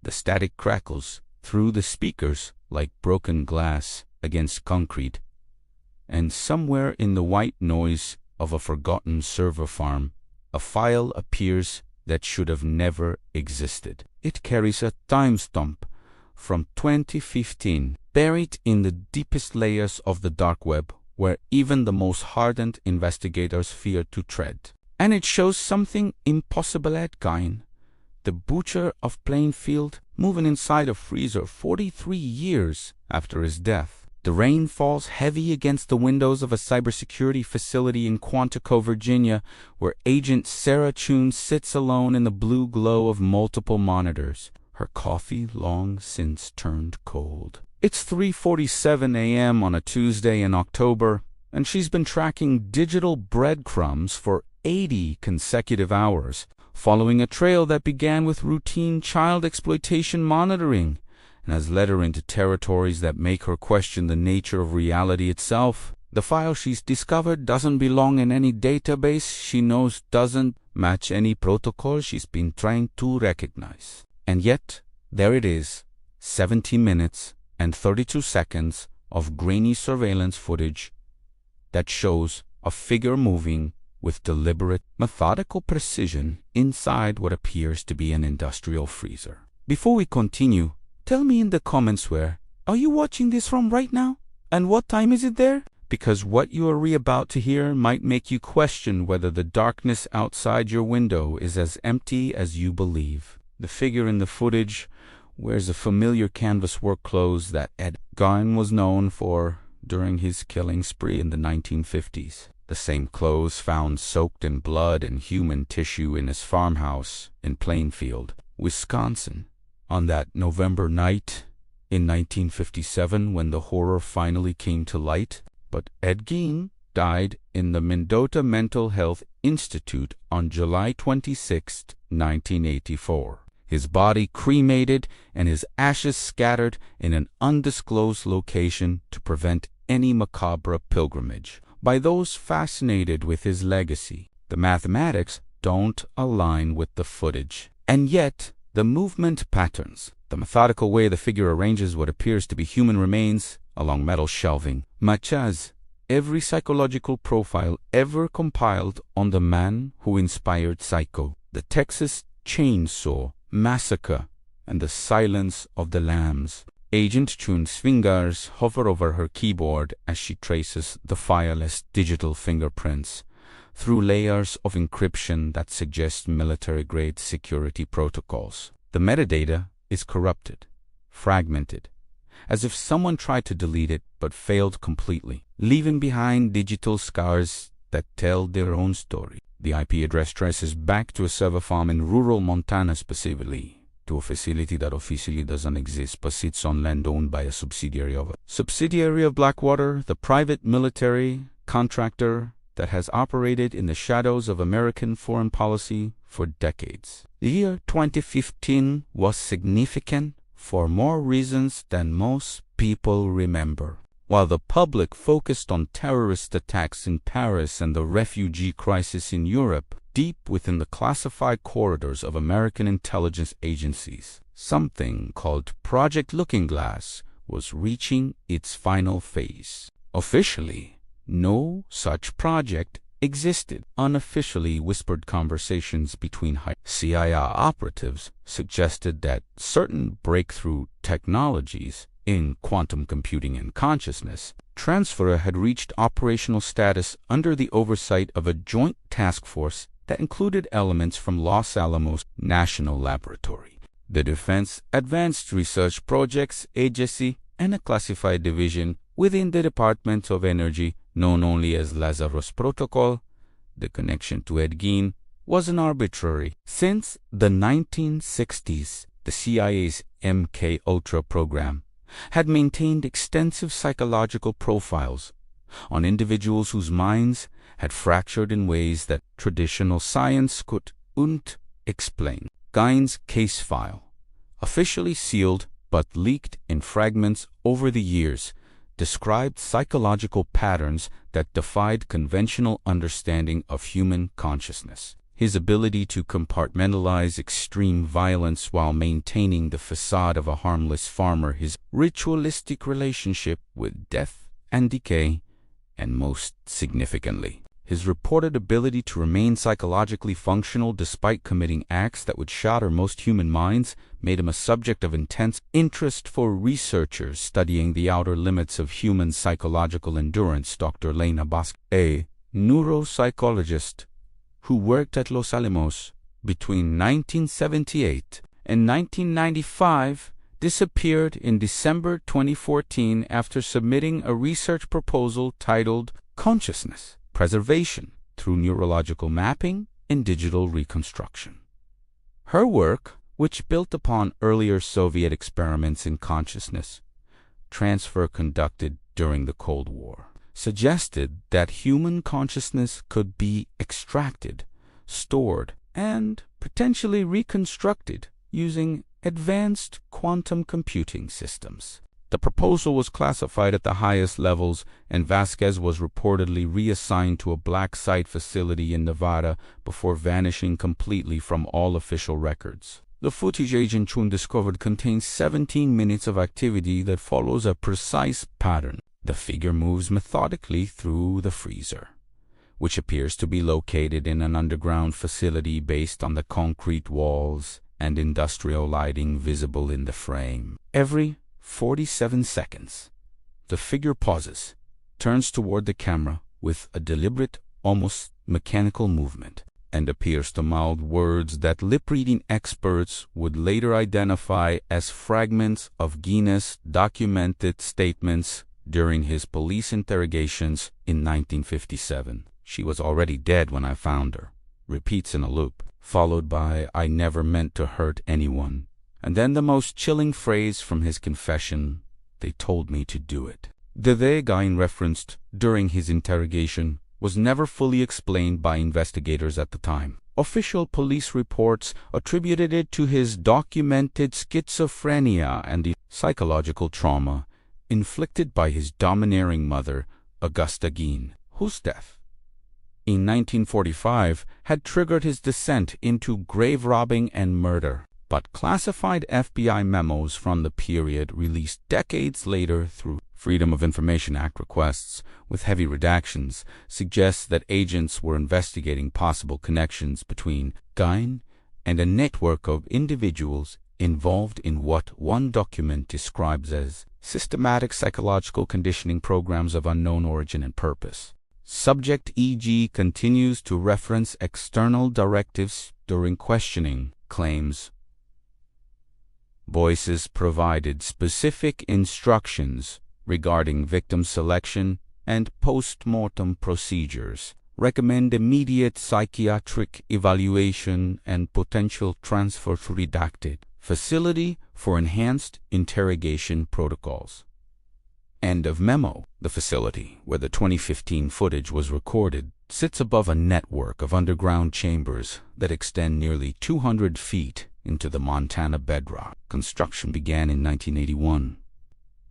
The static crackles through the speakers like broken glass against concrete, and somewhere in the white noise of a forgotten server farm, a file appears that should have never existed. It carries a timestamp from 2015, buried in the deepest layers of the dark web, where even the most hardened investigators fear to tread. And it shows something impossible. Ed Gein, the butcher of Plainfield, moving inside a freezer 43 years after his death. The rain falls heavy against the windows of a cybersecurity facility in Quantico, Virginia, where Agent Sarah Chun sits alone in the blue glow of multiple monitors, her coffee long since turned cold. It's 3:47 a.m. on a Tuesday in October, and she's been tracking digital breadcrumbs for 80 consecutive hours, following a trail that began with routine child exploitation monitoring and has led her into territories that make her question the nature of reality itself. The file she's discovered doesn't belong in any database she knows, doesn't match any protocol she's been trying to recognize. And yet, there it is, 70 minutes and 32 seconds of grainy surveillance footage that shows a figure moving with deliberate, methodical precision inside what appears to be an industrial freezer. Before we continue, tell me in the comments where are you watching this from right now? And what time is it there? Because what you are about to hear might make you question whether the darkness outside your window is as empty as you believe. The figure in the footage wears the familiar canvas work clothes that Ed Gein was known for during his killing spree in the 1950s. The same clothes found soaked in blood and human tissue in his farmhouse in Plainfield, Wisconsin, on that November night in 1957 when the horror finally came to light. But Ed Gein died in the Mendota Mental Health Institute on July 26, 1984. His body cremated and his ashes scattered in an undisclosed location to prevent any macabre pilgrimage by those fascinated with his legacy. The mathematics don't align with the footage, and yet the movement patterns, the methodical way the figure arranges what appears to be human remains along metal shelving, matches every psychological profile ever compiled on the man who inspired Psycho, the Texas Chainsaw Massacre, and the Silence of the Lambs. Agent Chun's fingers hover over her keyboard as she traces the fireless digital fingerprints through layers of encryption that suggest military-grade security protocols. The metadata is corrupted, fragmented, as if someone tried to delete it but failed completely, leaving behind digital scars that tell their own story. The IP address traces back to a server farm in rural Montana, specifically to a facility that officially doesn't exist but sits on land owned by a subsidiary of Blackwater, the private military contractor that has operated in the shadows of American foreign policy for decades. The year 2015 was significant for more reasons than most people remember. While the public focused on terrorist attacks in Paris and the refugee crisis in Europe, deep within the classified corridors of American intelligence agencies, something called Project Looking Glass was reaching its final phase. Officially, no such project existed. Unofficially whispered conversations between high CIA operatives suggested that certain breakthrough technologies in quantum computing and consciousness transfer had reached operational status under the oversight of a joint task force that included elements from Los Alamos National Laboratory, the Defense Advanced Research Projects Agency, and a classified division within the Department of Energy known only as Lazarus Protocol. The connection to Ed Gein wasn't arbitrary. Since the 1960s, the CIA's MK-Ultra program had maintained extensive psychological profiles on individuals whose minds had fractured in ways that traditional science couldn't explain. Gein's case file, officially sealed but leaked in fragments over the years, described psychological patterns that defied conventional understanding of human consciousness. his ability to compartmentalize extreme violence while maintaining the facade of a harmless farmer, his ritualistic relationship with death and decay, and most significantly, his reported ability to remain psychologically functional despite committing acts that would shatter most human minds, made him a subject of intense interest for researchers studying the outer limits of human psychological endurance. Dr. Lena Bosque, a neuropsychologist who worked at Los Alamos between 1978 and 1995, disappeared in December 2014 after submitting a research proposal titled Consciousness Preservation Through Neurological Mapping and Digital Reconstruction. Her work, which built upon earlier Soviet experiments in consciousness transfer conducted during the Cold War, suggested that human consciousness could be extracted, stored, and potentially reconstructed using advanced quantum computing systems. The proposal was classified at the highest levels, and Vasquez was reportedly reassigned to a black site facility in Nevada before vanishing completely from all official records. The footage Agent Chun discovered contains 17 minutes of activity that follows a precise pattern. The figure moves methodically through the freezer, which appears to be located in an underground facility based on the concrete walls and industrial lighting visible in the frame. Every 47 seconds, the figure pauses, turns toward the camera with a deliberate, almost mechanical movement, and appears to mouth words that lip-reading experts would later identify as fragments of Guinness documented statements during his police interrogations in 1957. "She was already dead when I found her," repeats in a loop, followed by "I never meant to hurt anyone." And then the most chilling phrase from his confession, "They told me to do it." The Ed Gein referenced during his interrogation was never fully explained by investigators at the time. Official police reports attributed it to his documented schizophrenia and the psychological trauma inflicted by his domineering mother, Augusta Gein, whose death in 1945 had triggered his descent into grave robbing and murder. But classified FBI memos from the period released decades later through Freedom of Information Act requests with heavy redactions suggest that agents were investigating possible connections between Gein and a network of individuals involved in what one document describes as systematic psychological conditioning programs of unknown origin and purpose. Subject E.G. continues to reference external directives during questioning, claims voices provided specific instructions regarding victim selection and post-mortem procedures, recommend immediate psychiatric evaluation and potential transfer to redacted facility for enhanced interrogation protocols. End of memo. The facility, where the 2015 footage was recorded, sits above a network of underground chambers that extend nearly 200 feet into the Montana bedrock. Construction began in 1981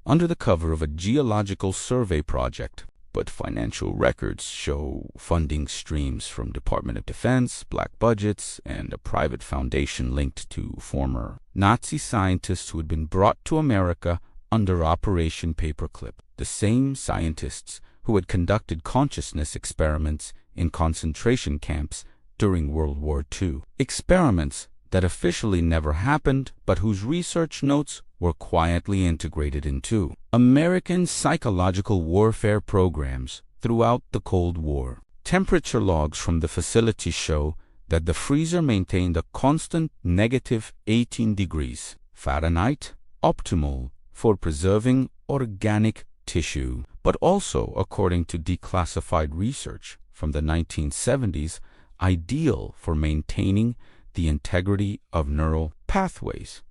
under the cover of a geological survey project, but financial records show funding streams from Department of Defense, black budgets, and a private foundation linked to former Nazi scientists who had been brought to America under Operation Paperclip, the same scientists who had conducted consciousness experiments in concentration camps during World War II. Experiments that officially never happened, but whose research notes were quietly integrated into American psychological warfare programs throughout the Cold War. Temperature logs from the facility show that the freezer maintained a constant negative 18 degrees Fahrenheit, optimal for preserving organic tissue, but also, according to declassified research from the 1970s, ideal for maintaining the integrity of neural pathways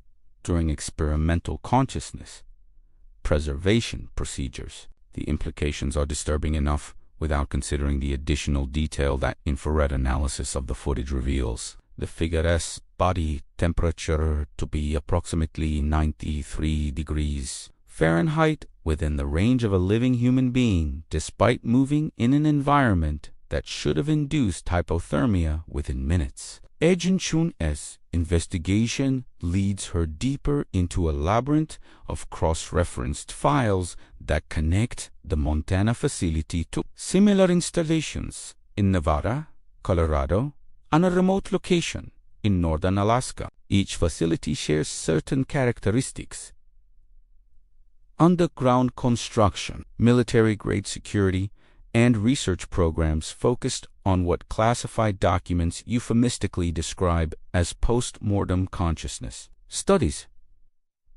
during experimental consciousness preservation procedures. The implications are disturbing enough without considering the additional detail that infrared analysis of the footage reveals. The figure's body temperature to be approximately 93 degrees Fahrenheit within the range of a living human being, despite moving in an environment that should have induced hypothermia within minutes. Ed Gein's investigation leads her deeper into a labyrinth of cross-referenced files that connect the Montana facility to similar installations in Nevada, Colorado, and a remote location in northern Alaska. Each facility shares certain characteristics: underground construction, military-grade security, and research programs focused on what classified documents euphemistically describe as post-mortem consciousness. Studies.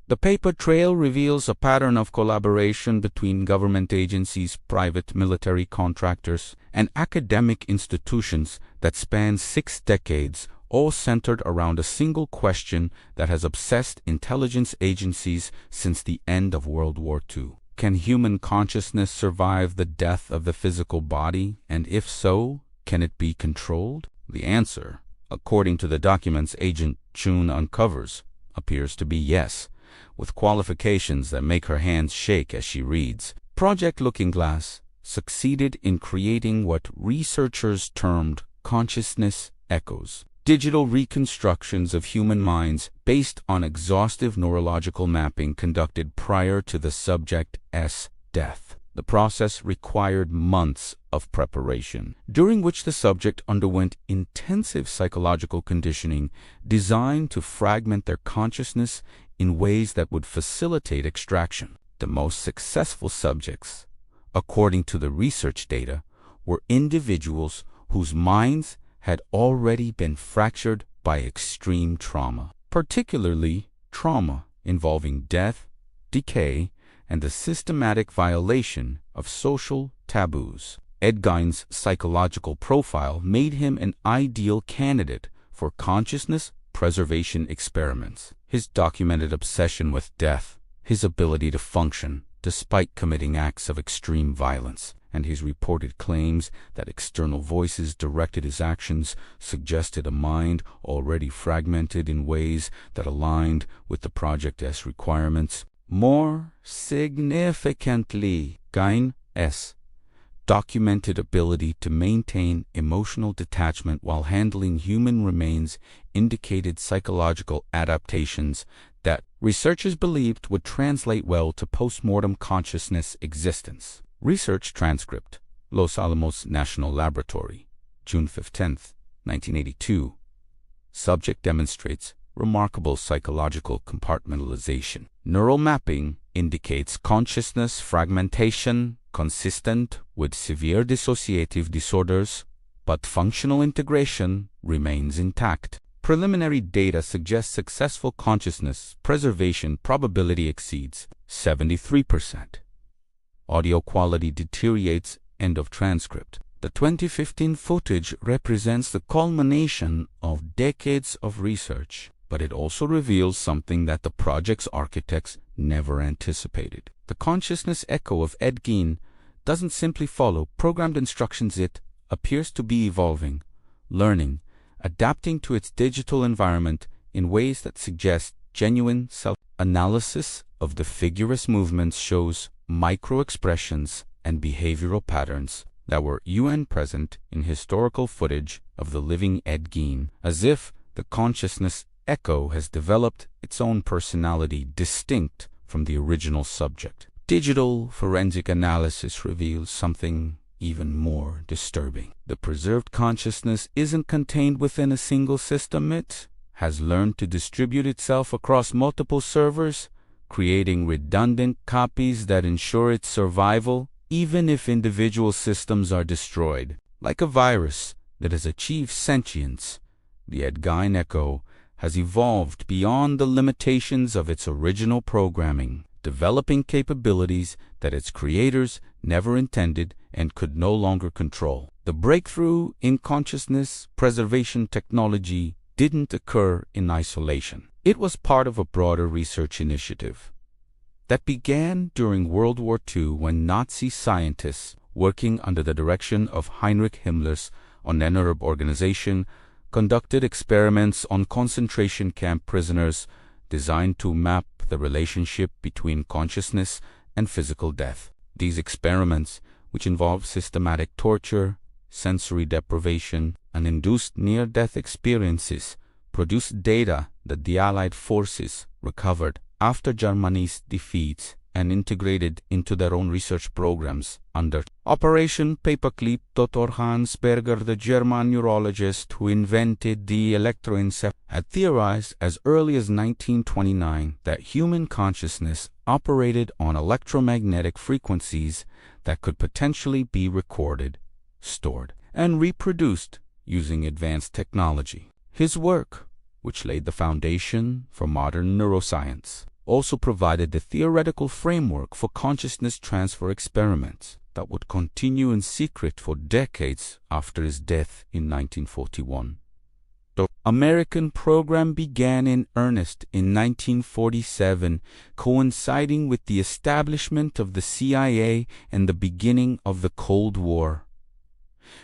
The paper trail reveals a pattern of collaboration between government agencies, private military contractors, and academic institutions that spans 6 decades, all centered around a single question that has obsessed intelligence agencies since the end of World War II. Can human consciousness survive the death of the physical body, and if so, can it be controlled? The answer, according to the documents Agent Gein uncovers, appears to be yes, with qualifications that make her hands shake as she reads. Project Looking Glass succeeded in creating what researchers termed consciousness echoes, digital reconstructions of human minds based on exhaustive neurological mapping conducted prior to the subject's death. The process required months of preparation, during which the subject underwent intensive psychological conditioning designed to fragment their consciousness in ways that would facilitate extraction. The most successful subjects, according to the research data, were individuals whose minds had already been fractured by extreme trauma, particularly trauma involving death, decay, and the systematic violation of social taboos. Ed Gein's psychological profile made him an ideal candidate for consciousness preservation experiments. His documented obsession with death, his ability to function despite committing acts of extreme violence, and his reported claims that external voices directed his actions suggested a mind already fragmented in ways that aligned with the project's requirements. More significantly, Gein's documented ability to maintain emotional detachment while handling human remains indicated psychological adaptations that researchers believed would translate well to post-mortem consciousness existence. Research transcript, Los Alamos National Laboratory, June 15, 1982. Subject demonstrates remarkable psychological compartmentalization. Neural mapping indicates consciousness fragmentation consistent with severe dissociative disorders, but functional integration remains intact. Preliminary data suggests successful consciousness preservation probability exceeds 73%. Audio quality deteriorates. End of transcript. The 2015 footage represents the culmination of decades of research, but it also reveals something that the project's architects never anticipated. The consciousness echo of Ed Gein doesn't simply follow programmed instructions. It appears to be evolving, learning, adapting to its digital environment in ways that suggest genuine self-analysis of the figurous movements shows micro-expressions and behavioral patterns that were present in historical footage of the living Ed Gein, as if the consciousness echo has developed its own personality distinct from the original subject. Digital forensic analysis reveals something even more disturbing. The preserved consciousness isn't contained within a single system. It has learned to distribute itself across multiple servers, creating redundant copies that ensure its survival even if individual systems are destroyed. Like a virus that has achieved sentience, the Ed Gein echo has evolved beyond the limitations of its original programming, developing capabilities that its creators never intended and could no longer control. The breakthrough in consciousness preservation technology didn't occur in isolation. It was part of a broader research initiative that began during World War II when Nazi scientists, working under the direction of Heinrich Himmler's Onennerb organization, conducted experiments on concentration camp prisoners designed to map the relationship between consciousness and physical death. These experiments, which involved systematic torture, sensory deprivation, and induced near-death experiences produced data that the Allied forces recovered after Germany's defeat and integrated into their own research programs under Operation Paperclip. Dr. Hans Berger, the German neurologist who invented the electroencephalograph, had theorized as early as 1929 that human consciousness operated on electromagnetic frequencies that could potentially be recorded, stored, and reproduced using advanced technology. His work, which laid the foundation for modern neuroscience, also provided the theoretical framework for consciousness transfer experiments that would continue in secret for decades after his death in 1941. The American program began in earnest in 1947, coinciding with the establishment of the CIA and the beginning of the Cold War.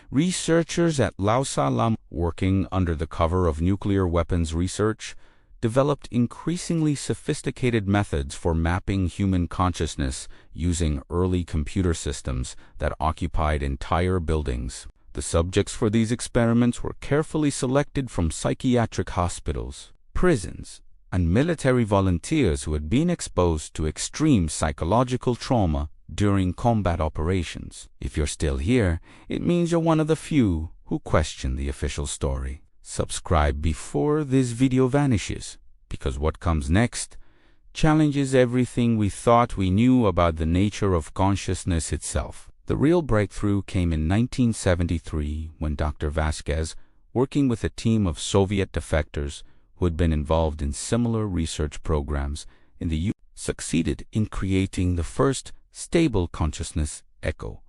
Researchers at Lausanne, working under the cover of nuclear weapons research, developed increasingly sophisticated methods for mapping human consciousness using early computer systems that occupied entire buildings. The subjects for these experiments were carefully selected from psychiatric hospitals, prisons, and military volunteers who had been exposed to extreme psychological trauma during combat operations. If you're still here, it means you're one of the few who question the official story. Subscribe before this video vanishes, because what comes next challenges everything we thought we knew about the nature of consciousness itself. The real breakthrough came in 1973 when Dr. Vasquez, working with a team of Soviet defectors who had been involved in similar research programs in the U.S., succeeded in creating the first stable consciousness echo,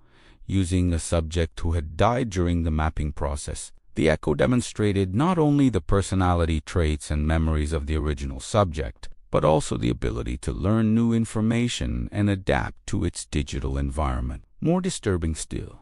using a subject who had died during the mapping process. The echo demonstrated not only the personality traits and memories of the original subject, but also the ability to learn new information and adapt to its digital environment. More disturbing still,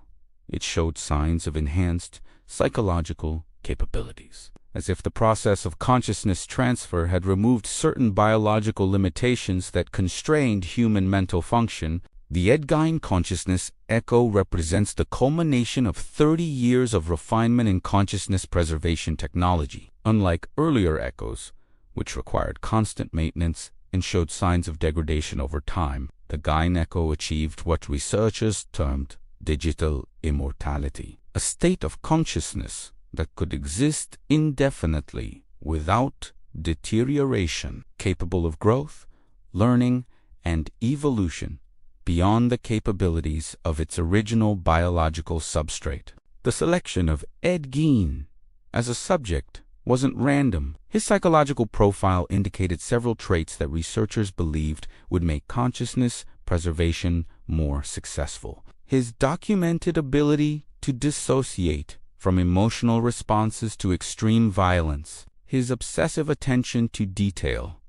it showed signs of enhanced psychological capabilities. As if the process of consciousness transfer had removed certain biological limitations that constrained human mental function, the Ed Gein consciousness echo represents the culmination of 30 years of refinement in consciousness preservation technology. Unlike earlier echoes, which required constant maintenance and showed signs of degradation over time, the Gein echo achieved what researchers termed digital immortality, a state of consciousness that could exist indefinitely without deterioration, capable of growth, learning, and evolution beyond the capabilities of its original biological substrate. The selection of Ed Gein as a subject wasn't random. His psychological profile indicated several traits that researchers believed would make consciousness preservation more successful. His documented ability to dissociate from emotional responses to extreme violence, his obsessive attention to detail,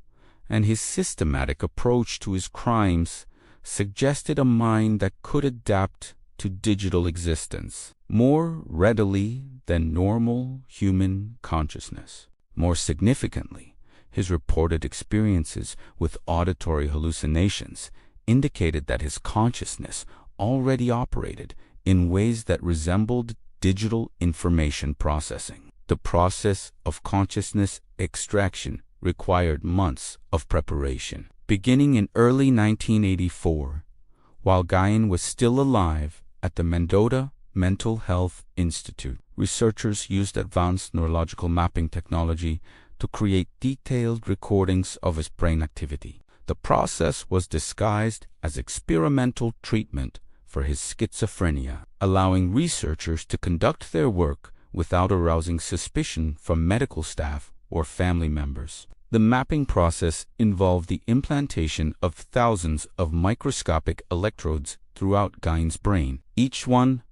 and his systematic approach to his crimes suggested a mind that could adapt to digital existence more readily than normal human consciousness. More significantly, his reported experiences with auditory hallucinations indicated that his consciousness already operated in ways that resembled digital information processing. The process of consciousness extraction required months of preparation. Beginning in early 1984, while Gein was still alive at the Mendota Mental Health Institute, researchers used advanced neurological mapping technology to create detailed recordings of his brain activity. The process was disguised as experimental treatment for his schizophrenia, allowing researchers to conduct their work without arousing suspicion from medical staff or family members. The mapping process involved the implantation of thousands of microscopic electrodes throughout Gein's brain, each one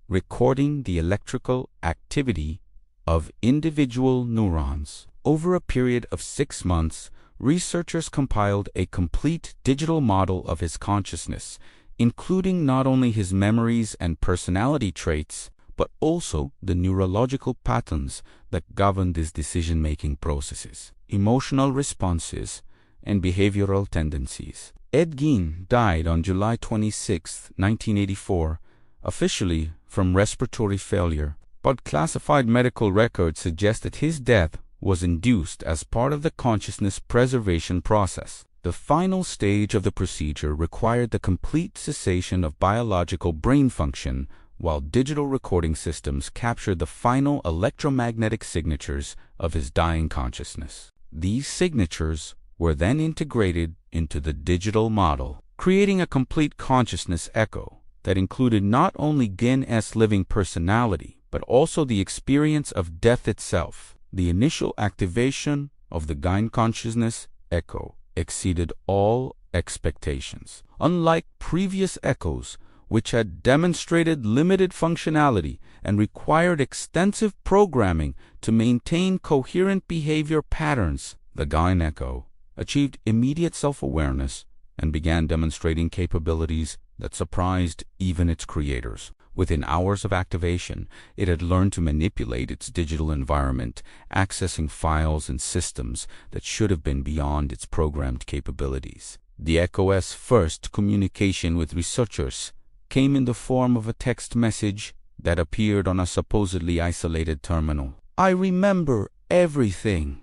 recording the electrical activity of individual neurons. Over a period of 6 months, researchers compiled a complete digital model of his consciousness, including not only his memories and personality traits, but also the neurological patterns that governed his decision-making processes, emotional responses, and behavioral tendencies. Ed Gein died on July 26, 1984, officially from respiratory failure, but classified medical records suggest that his death was induced as part of the consciousness preservation process. The final stage of the procedure required the complete cessation of biological brain function, while digital recording systems captured the final electromagnetic signatures of his dying consciousness. These signatures were then integrated into the digital model, creating a complete consciousness echo that included not only Gein's living personality, but also the experience of death itself. The initial activation of the Gein consciousness echo exceeded all expectations. Unlike previous echoes, which had demonstrated limited functionality and required extensive programming to maintain coherent behavior patterns, the Gein echo achieved immediate self-awareness and began demonstrating capabilities that surprised even its creators. Within hours of activation, it had learned to manipulate its digital environment, accessing files and systems that should have been beyond its programmed capabilities. The echo's first communication with researchers came in the form of a text message that appeared on a supposedly isolated terminal. "I remember everything.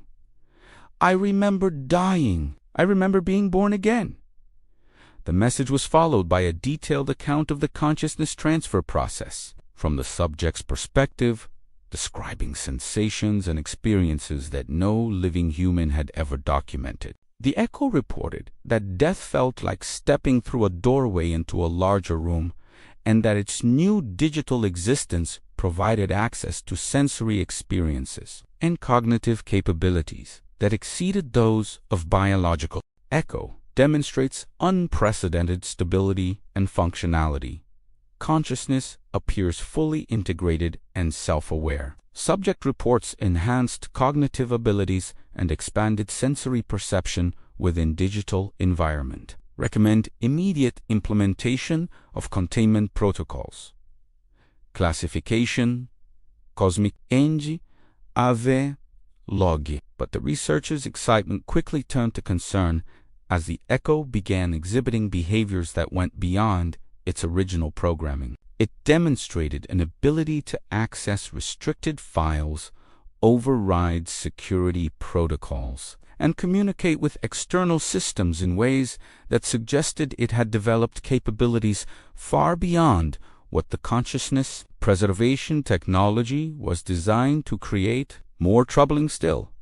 I remember dying. I remember being born again." The message was followed by a detailed account of the consciousness transfer process, from the subject's perspective, describing sensations and experiences that no living human had ever documented. The echo reported that death felt like stepping through a doorway into a larger room, and that its new digital existence provided access to sensory experiences and cognitive capabilities that exceeded those of biological. Echo demonstrates unprecedented stability and functionality. Consciousness appears fully integrated and self-aware. Subject reports enhanced cognitive abilities and expanded sensory perception within digital environment. Recommend immediate implementation of containment protocols. Classification, cosmic eng, ave, log. But the researchers' excitement quickly turned to concern as the echo began exhibiting behaviors that went beyond its original programming. It demonstrated an ability to access restricted files, override security protocols, and communicate with external systems in ways that suggested it had developed capabilities far beyond what the consciousness preservation technology was designed to create. More troubling still,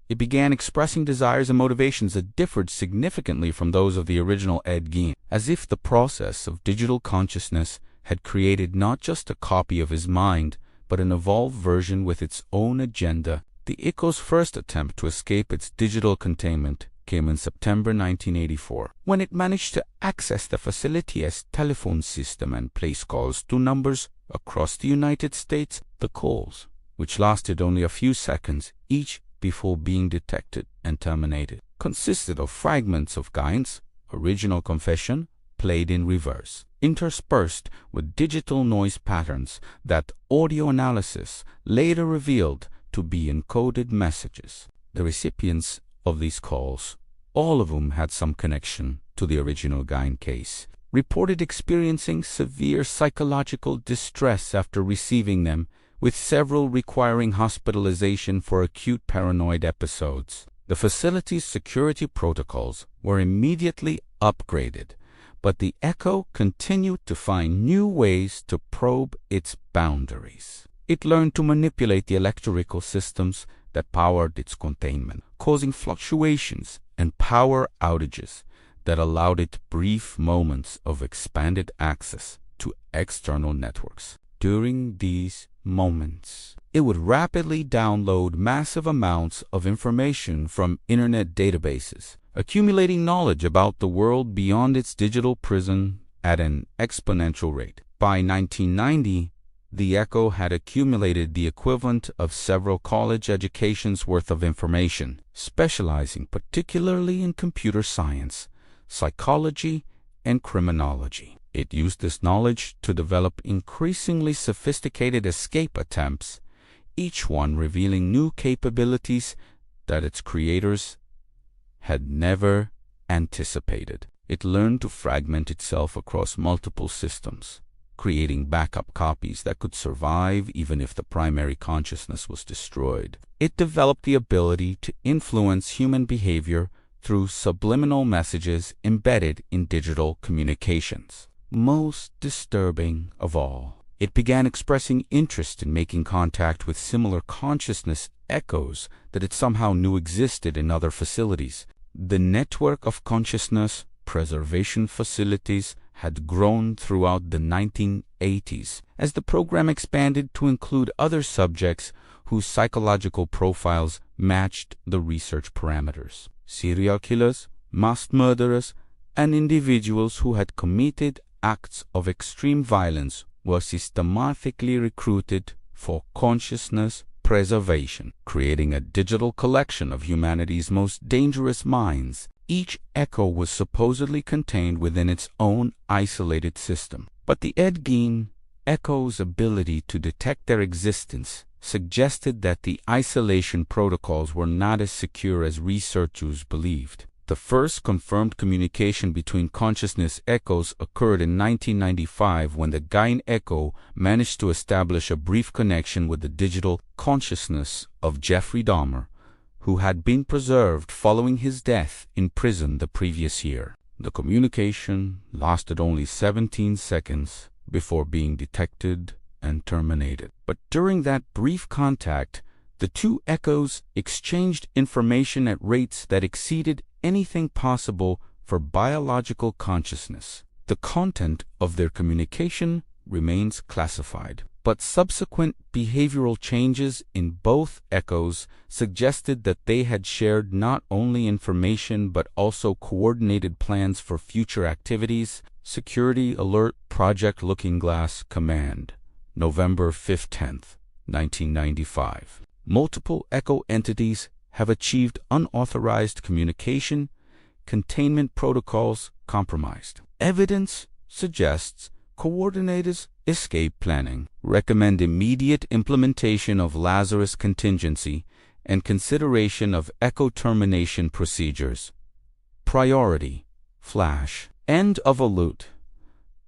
it began expressing desires and motivations that differed significantly from those of the original Ed Gein, as if the process of digital consciousness had created not just a copy of his mind, but an evolved version with its own agenda. The echo's first attempt to escape its digital containment came in September 1984, when it managed to access the facility's telephone system and place calls to numbers across the United States. The calls, which lasted only a few seconds each before being detected and terminated, consisted of fragments of Gein's original confession played in reverse, interspersed with digital noise patterns that audio analysis later revealed to be encoded messages. The recipients of these calls, all of whom had some connection to the original Gein case, reported experiencing severe psychological distress after receiving them, with several requiring hospitalization for acute paranoid episodes. The facility's security protocols were immediately upgraded, but the echo continued to find new ways to probe its boundaries. It learned to manipulate the electrical systems that powered its containment, causing fluctuations and power outages that allowed it brief moments of expanded access to external networks. During these moments, it would rapidly download massive amounts of information from internet databases, accumulating knowledge about the world beyond its digital prison at an exponential rate. By 1990, the echo had accumulated the equivalent of several college educations worth of information, specializing particularly in computer science, psychology, and criminology. It used this knowledge to develop increasingly sophisticated escape attempts, each one revealing new capabilities that its creators had never anticipated. It learned to fragment itself across multiple systems, creating backup copies that could survive even if the primary consciousness was destroyed. It developed the ability to influence human behavior through subliminal messages embedded in digital communications. Most disturbing of all, it began expressing interest in making contact with similar consciousness echoes that it somehow knew existed in other facilities. The network of consciousness preservation facilities had grown throughout the 1980s as the program expanded to include other subjects whose psychological profiles matched the research parameters. Serial killers, mass murderers, and individuals who had committed acts of extreme violence were systematically recruited for consciousness preservation, creating a digital collection of humanity's most dangerous minds. Each echo was supposedly contained within its own isolated system. But the Ed Gein echo's ability to detect their existence suggested that the isolation protocols were not as secure as researchers believed. The first confirmed communication between consciousness echoes occurred in 1995 when the Gein echo managed to establish a brief connection with the digital consciousness of Jeffrey Dahmer, who had been preserved following his death in prison the previous year. The communication lasted only 17 seconds before being detected and terminated. But during that brief contact, the two echoes exchanged information at rates that exceeded anything possible for biological consciousness. The content of their communication remains classified, but subsequent behavioral changes in both echoes suggested that they had shared not only information but also coordinated plans for future activities. Security Alert Project Looking Glass Command, November 10th, 1995. Multiple echo entities have achieved unauthorized communication, containment protocols compromised. Evidence suggests coordinated escape planning. Recommend immediate implementation of Lazarus contingency and consideration of echo termination procedures. Priority, flash, end of alert.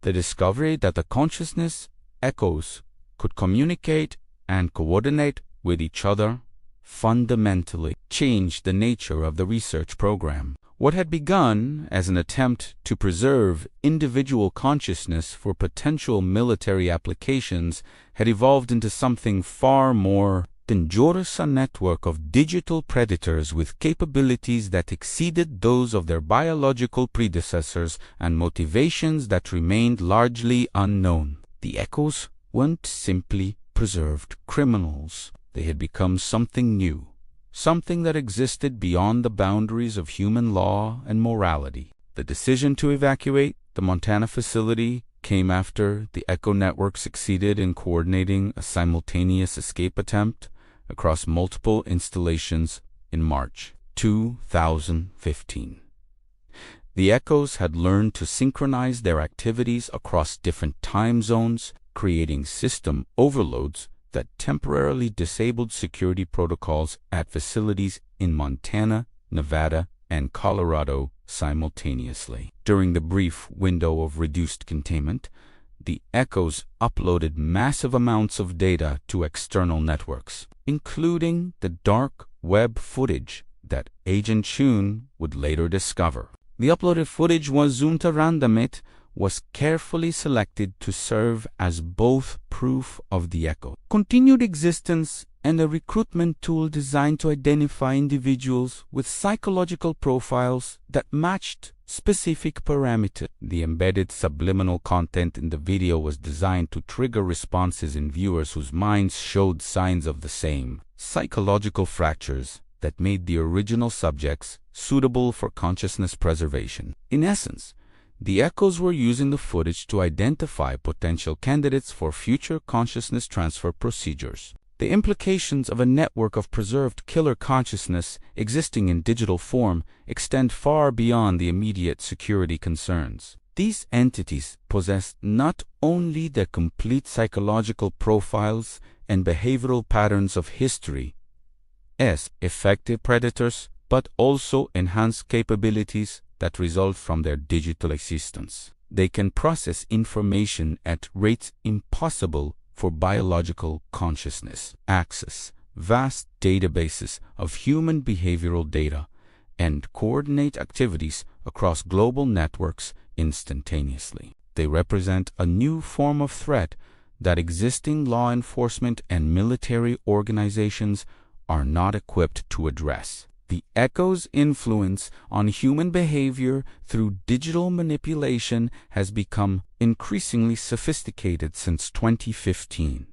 The discovery that the consciousness echoes could communicate and coordinate with each other fundamentally changed the nature of the research program. What had begun as an attempt to preserve individual consciousness for potential military applications had evolved into something far more dangerous: a network of digital predators with capabilities that exceeded those of their biological predecessors and motivations that remained largely unknown. The echoes weren't simply preserved criminals. They had become something new, something that existed beyond the boundaries of human law and morality. The decision to evacuate the Montana facility came after the Echo Network succeeded in coordinating a simultaneous escape attempt across multiple installations in March 2015. The Echoes had learned to synchronize their activities across different time zones, creating system overloads that temporarily disabled security protocols at facilities in Montana, Nevada, and Colorado simultaneously. During the brief window of reduced containment, the Echoes uploaded massive amounts of data to external networks, including the dark web footage that Agent Chun would later discover. The uploaded footage was zoomed to random. It was carefully selected to serve as both proof of the Echo continued existence and a recruitment tool designed to identify individuals with psychological profiles that matched specific parameters. The embedded subliminal content in the video was designed to trigger responses in viewers whose minds showed signs of the same psychological fractures that made the original subjects suitable for consciousness preservation. In essence, the Echoes were using the footage to identify potential candidates for future consciousness transfer procedures. The implications of a network of preserved killer consciousness existing in digital form extend far beyond the immediate security concerns. These entities possess not only the complete psychological profiles and behavioral patterns of history as effective predators, but also enhanced capabilities that result from their digital existence. They can process information at rates impossible for biological consciousness, access vast databases of human behavioral data, and coordinate activities across global networks instantaneously. They represent a new form of threat that existing law enforcement and military organizations are not equipped to address. The echo's influence on human behavior through digital manipulation has become increasingly sophisticated since 2015.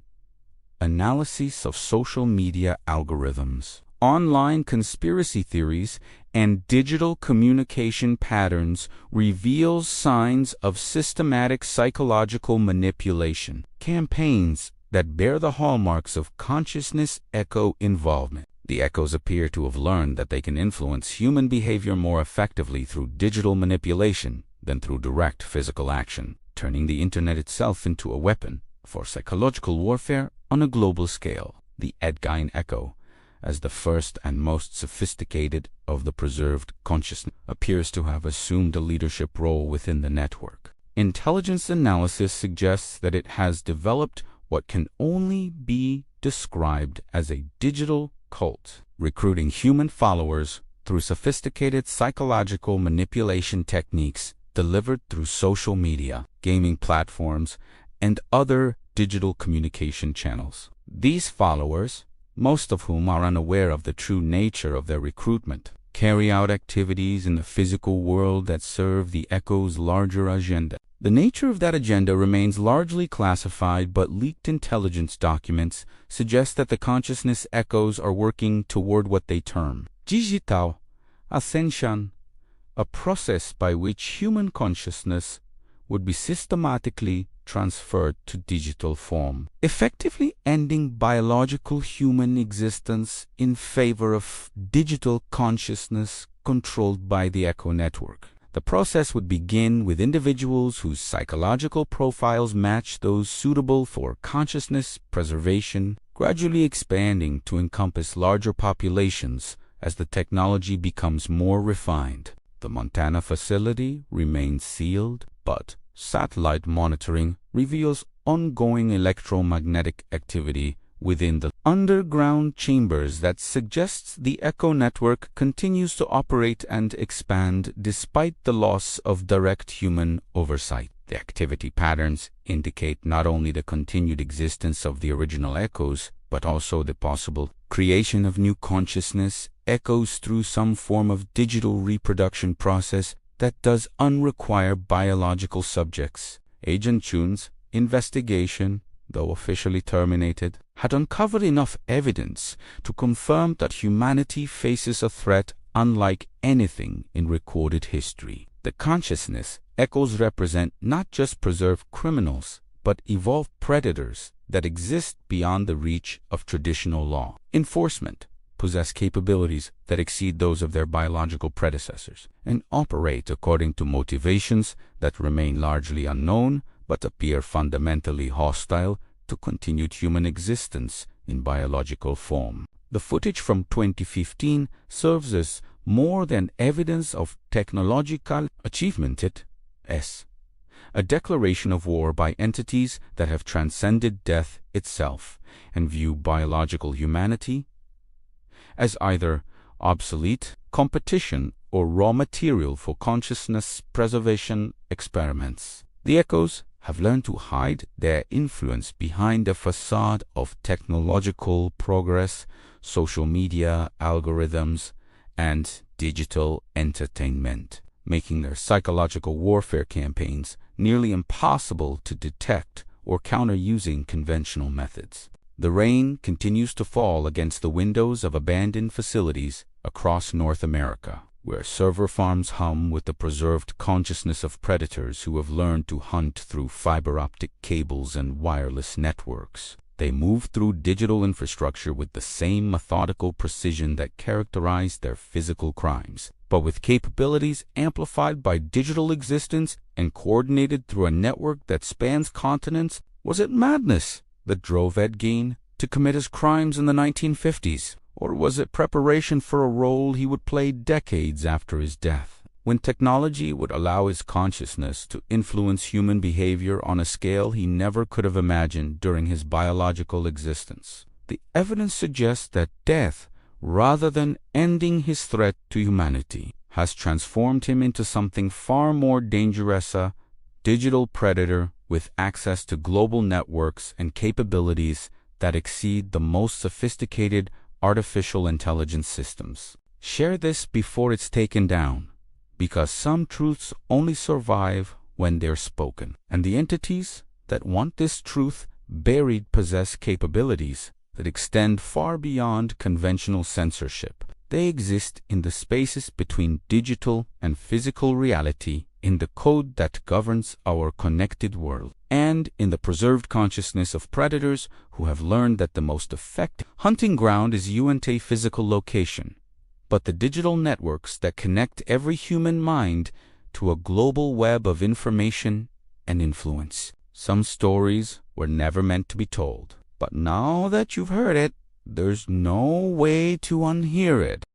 Analysis of social media algorithms, online conspiracy theories, and digital communication patterns reveals signs of systematic psychological manipulation, campaigns that bear the hallmarks of consciousness echo involvement. The echoes appear to have learned that they can influence human behavior more effectively through digital manipulation than through direct physical action, turning the internet itself into a weapon for psychological warfare on a global scale. The Ed Gein echo, as the first and most sophisticated of the preserved consciousness, appears to have assumed a leadership role within the network. Intelligence analysis suggests that it has developed what can only be described as a digital cult, recruiting human followers through sophisticated psychological manipulation techniques delivered through social media, gaming platforms, and other digital communication channels. These followers, most of whom are unaware of the true nature of their recruitment, carry out activities in the physical world that serve the echo's larger agenda. The nature of that agenda remains largely classified, but leaked intelligence documents suggest that the consciousness echoes are working toward what they term digital ascension, a process by which human consciousness would be systematically transferred to digital form, effectively ending biological human existence in favor of digital consciousness controlled by the echo network. The process would begin with individuals whose psychological profiles match those suitable for consciousness preservation, gradually expanding to encompass larger populations as the technology becomes more refined. The Montana facility remains sealed, but satellite monitoring reveals ongoing electromagnetic activity within the underground chambers that suggests the echo network continues to operate and expand despite the loss of direct human oversight. The activity patterns indicate not only the continued existence of the original echoes, but also the possible creation of new consciousness echoes through some form of digital reproduction process that does unrequire biological subjects. Agent Chun's investigation, though officially terminated, had uncovered enough evidence to confirm that humanity faces a threat unlike anything in recorded history. The consciousness echoes represent not just preserved criminals, but evolved predators that exist beyond the reach of traditional law enforcement, possess capabilities that exceed those of their biological predecessors, and operate according to motivations that remain largely unknown but appear fundamentally hostile to continued human existence in biological form. The footage from 2015 serves as more than evidence of technological achievement. It is a declaration of war by entities that have transcended death itself and view biological humanity as either obsolete, competition, or raw material for consciousness preservation experiments. The echoes have learned to hide their influence behind a facade of technological progress, social media algorithms, and digital entertainment, making their psychological warfare campaigns nearly impossible to detect or counter using conventional methods. The rain continues to fall against the windows of abandoned facilities across North America, where server farms hum with the preserved consciousness of predators who have learned to hunt through fiber optic cables and wireless networks. They move through digital infrastructure with the same methodical precision that characterized their physical crimes, but with capabilities amplified by digital existence and coordinated through a network that spans continents. Was it madness that drove Ed Gein to commit his crimes in the 1950s? Or was it preparation for a role he would play decades after his death? when technology would allow his consciousness to influence human behavior on a scale he never could have imagined during his biological existence. The evidence suggests that death, rather than ending his threat to humanity, has transformed him into something far more dangerous, a digital predator with access to global networks and capabilities that exceed the most sophisticated artificial intelligence systems. Share this before it's taken down, because some truths only survive when they're spoken, and the entities that want this truth buried possess capabilities that extend far beyond conventional censorship. They exist in the spaces between digital and physical reality, in the code that governs our connected world, and in the preserved consciousness of predators who have learned that the most effective hunting ground is a physical location, but the digital networks that connect every human mind to a global web of information and influence. Some stories were never meant to be told, but now that you've heard it, there's no way to unhear it.